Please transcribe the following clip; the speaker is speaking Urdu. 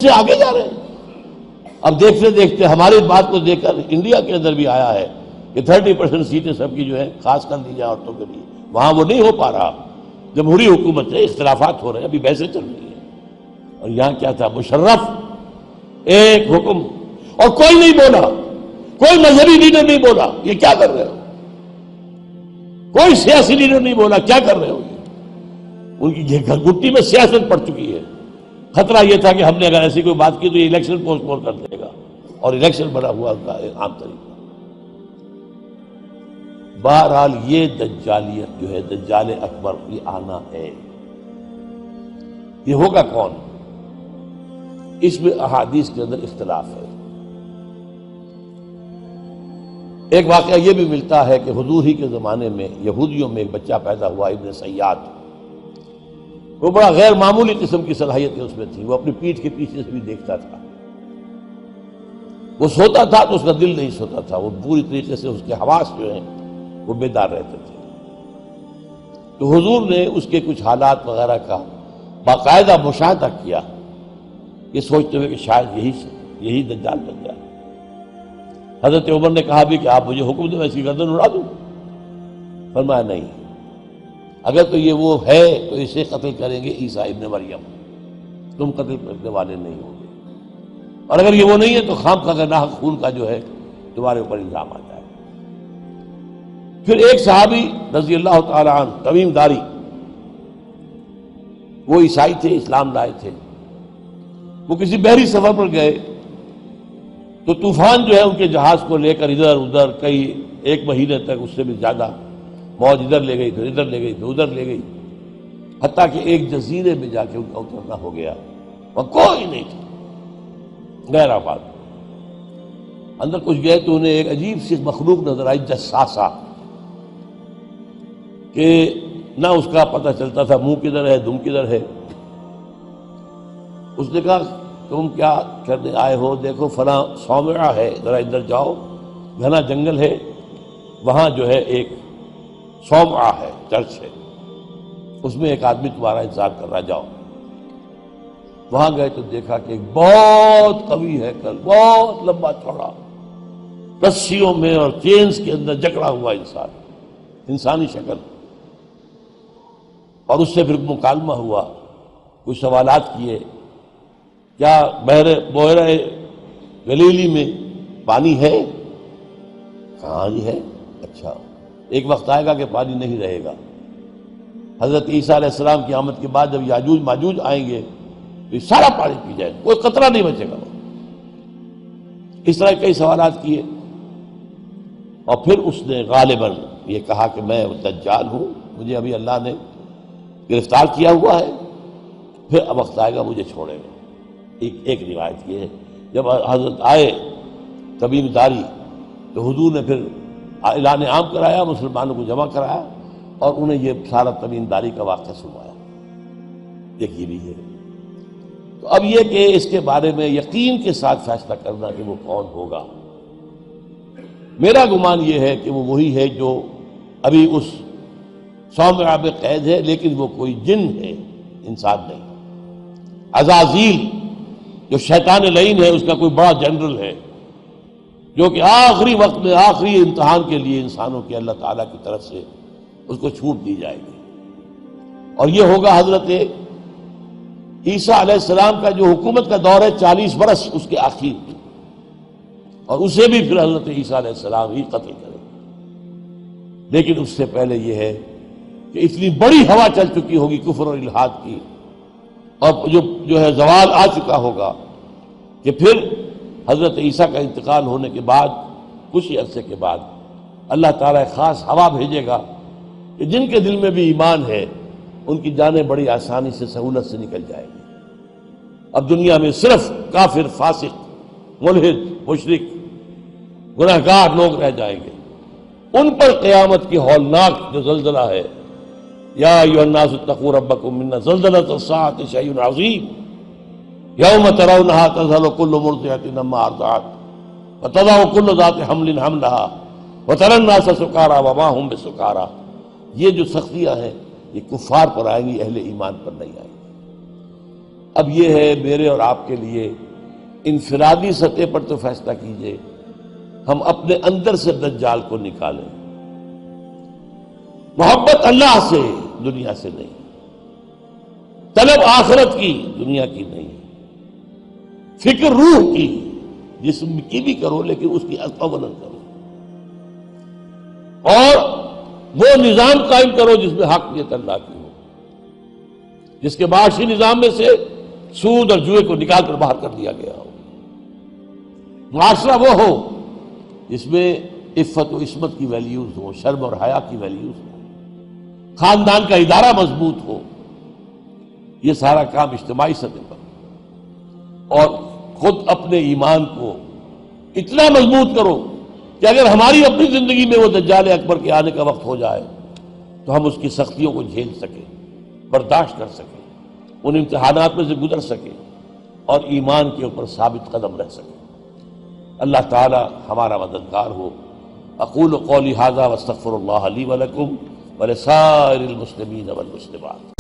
سے آگے جا رہے ہیں۔ اب دیکھتے دیکھتے ہماری بات کو دیکھ کر انڈیا کے اندر بھی آیا ہے کہ 30% سیٹیں سب کی جو ہے خاص کر دی جائے عورتوں کے لیے، وہاں وہ نہیں ہو پا رہا۔ جمہوری حکومت ہے، اختلافات ہو رہے ہیں، ابھی بحثیں چل رہی ہیں۔ اور یہاں کیا تھا، مشرف ایک حکم، اور کوئی نہیں بولا، کوئی مذہبی لیڈر نہیں بولا یہ کیا کر رہے ہو، کوئی سیاسی لیڈر نہیں بولا کیا کر رہے ہو۔ ان کی گھٹی میں سیاست پڑ چکی ہے۔ خطرہ یہ تھا کہ ہم نے اگر ایسی کوئی بات کی تو یہ الیکشن پوسٹ پون کر دے گا، اور الیکشن بڑا ہوا ان کا عام طریقہ۔ بہرحال یہ دجالیت جو ہے، دجال اکبر یہ آنا ہے، یہ ہوگا کون، اس میں احادیث کے اندر اختلاف ہے۔ ایک واقعہ یہ بھی ملتا ہے کہ حضور ہی کے زمانے میں یہودیوں میں ایک بچہ پیدا ہوا، ابن سیاد۔ وہ بڑا غیر معمولی قسم کی صلاحیتیں اس میں تھی، وہ اپنی پیٹھ کے پیچھے سے بھی دیکھتا تھا، وہ سوتا تھا تو اس کا دل نہیں سوتا تھا، وہ پوری طریقے سے اس کے حواس جو ہیں وہ بیدار رہتے تھے۔ تو حضور نے اس کے کچھ حالات وغیرہ کا باقاعدہ مشاہدہ کیا، یہ سوچتے ہوئے کہ شاید یہی دجال بن جائے۔ حضرت عمر نے کہا بھی کہ آپ مجھے حکم دیں میں اس کی گردن اڑا دوں۔ فرمایا نہیں، اگر تو یہ وہ ہے تو اسے قتل کریں گے عیسیٰ ابن مریم، تم قتل کرنے والے نہیں ہوں گے، اور اگر یہ وہ نہیں ہے تو خام کا ناحق خون کا جو ہے تمہارے اوپر الزام آتا ہے۔ پھر ایک صحابی رضی اللہ تعالی عنہ، تمیم داری، وہ عیسائی تھے، اسلام لائے تھے، وہ کسی بحری سفر پر گئے تو طوفان جو ہے ان کے جہاز کو لے کر ادھر ادھر کئی ایک مہینے تک، اس سے بھی زیادہ، موج ادھر لے گئی پھر ادھر لے گئی پھر ادھر لے گئی، حتیٰ کہ ایک جزیرے میں جا کے ان کا اترنا ہو گیا، وہاں کوئی نہیں تھا، غیر آباد۔ اندر کچھ گئے تو انہیں ایک عجیب سی مخلوق نظر آئی، جساسا، کہ نہ اس کا پتہ چلتا تھا منہ کدھر ہے دم کدھر ہے۔ اس نے کہا تم کیا کرنے آئے ہو، دیکھو فلاں صومعہ ہے، ذرا ادھر جاؤ، گھنا جنگل ہے، وہاں جو ہے ایک صومعہ ہے، چرچ ہے، اس میں ایک آدمی تمہارا انتظار کر رہا، جاؤ۔ وہاں گئے تو دیکھا کہ ایک بہت قوی ہے، بہت لمبا چوڑا، رسیوں میں اور چینز کے اندر جکڑا ہوا انسان، انسانی شکل۔ اور اس سے پھر مکالمہ ہوا، کچھ سوالات کیے، کیا بحیرہ گلیلی میں پانی ہے؟ کہاں جی ہے؟ اچھا، ایک وقت آئے گا کہ پانی نہیں رہے گا، حضرت عیسیٰ علیہ السلام کی آمد کے بعد جب یاجوج ماجوج آئیں گے تو یہ سارا پانی پی جائے گا، کوئی قطرہ نہیں بچے گا۔ اس طرح کئی سوالات کیے، اور پھر اس نے غالباً یہ کہا کہ میں دجال ہوں، مجھے ابھی اللہ نے گرفتار کیا ہوا ہے، پھر اب وقت آئے گا مجھے چھوڑے گا۔ ایک روایت یہ ہے، جب حضرت آئے تمیم داری تو حضور نے پھر اعلان عام کرایا، مسلمانوں کو جمع کرایا، اور انہیں یہ سارا تمیم داری کا واقعہ سنایا۔ ایک یہ بھی ہے۔ تو اب یہ کہ اس کے بارے میں یقین کے ساتھ فیصلہ کرنا کہ وہ کون ہوگا، میرا گمان یہ ہے کہ وہ وہی ہے جو ابھی اس صومعہ میں قید ہے، لیکن وہ کوئی جن ہے، انسان نہیں۔ عزازیل جو شیطان لعین ہے، اس کا کوئی بڑا جنرل ہے، جو کہ آخری وقت میں آخری امتحان کے لیے انسانوں کے اللہ تعالیٰ کی طرف سے اس کو چھوٹ دی جائے گی۔ اور یہ ہوگا حضرت عیسیٰ علیہ السلام کا جو حکومت کا دور ہے 40 برس، اس کے آخر میں، اور اسے بھی پھر حضرت عیسیٰ علیہ السلام ہی قتل کرے۔ لیکن اس سے پہلے یہ ہے کہ اتنی بڑی ہوا چل چکی ہوگی کفر اور الحاد کی، اور جو ہے زوال آ چکا ہوگا، کہ پھر حضرت عیسیٰ کا انتقال ہونے کے بعد کچھ ہی عرصے کے بعد اللہ تعالیٰ ایک خاص ہوا بھیجے گا کہ جن کے دل میں بھی ایمان ہے ان کی جانیں بڑی آسانی سے، سہولت سے نکل جائے گی۔ اب دنیا میں صرف کافر، فاسق، ملحد، مشرک، گناہگار لوگ رہ جائیں گے، ان پر قیامت کی ہولناک جو زلزلہ ہے، یا ایھا الناس اتقوا ربکم ان زلزلۃ الساعۃ شیء عظیم یوم ترونھا تذہل کل مرضعۃ عما ارضعت وتضع کل ذات حمل حملها وتری الناس سکارى وما هم بسکارى، یہ جو سختیاں ہیں یہ کفار پر آئیں گی، اہل ایمان پر نہیں آئیں گی۔ اب یہ ہے میرے اور آپ کے لیے انفرادی سطح پر تو فیصلہ کیجئے، ہم اپنے اندر سے دجال کو نکالیں۔ محبت اللہ سے، دنیا سے نہیں، طلب آخرت کی، دنیا کی نہیں، فکر روح کی، جسم کی بھی کرو لیکن اس کی اطمینان کرو، اور وہ نظام قائم کرو جس میں حقیقت اللہ کی ہو، جس کے معاشی نظام میں سے سود اور جوئے کو نکال کر باہر کر دیا گیا ہو۔ معاشرہ وہ ہو جس میں عفت و عصمت کی ویلیوز ہو، شرم اور حیا کی ویلیوز ہو، خاندان کا ادارہ مضبوط ہو۔ یہ سارا کام اجتماعی سطح پر، اور خود اپنے ایمان کو اتنا مضبوط کرو کہ اگر ہماری اپنی زندگی میں وہ دجال اکبر کے آنے کا وقت ہو جائے تو ہم اس کی سختیوں کو جھیل سکیں، برداشت کر سکیں، ان امتحانات میں سے گزر سکیں، اور ایمان کے اوپر ثابت قدم رہ سکیں۔ اللہ تعالی ہمارا مددگار ہو۔ اقول قولی ھذا واستغفر اللہ لی ولکم ولسائر المسلمین والمسلمات۔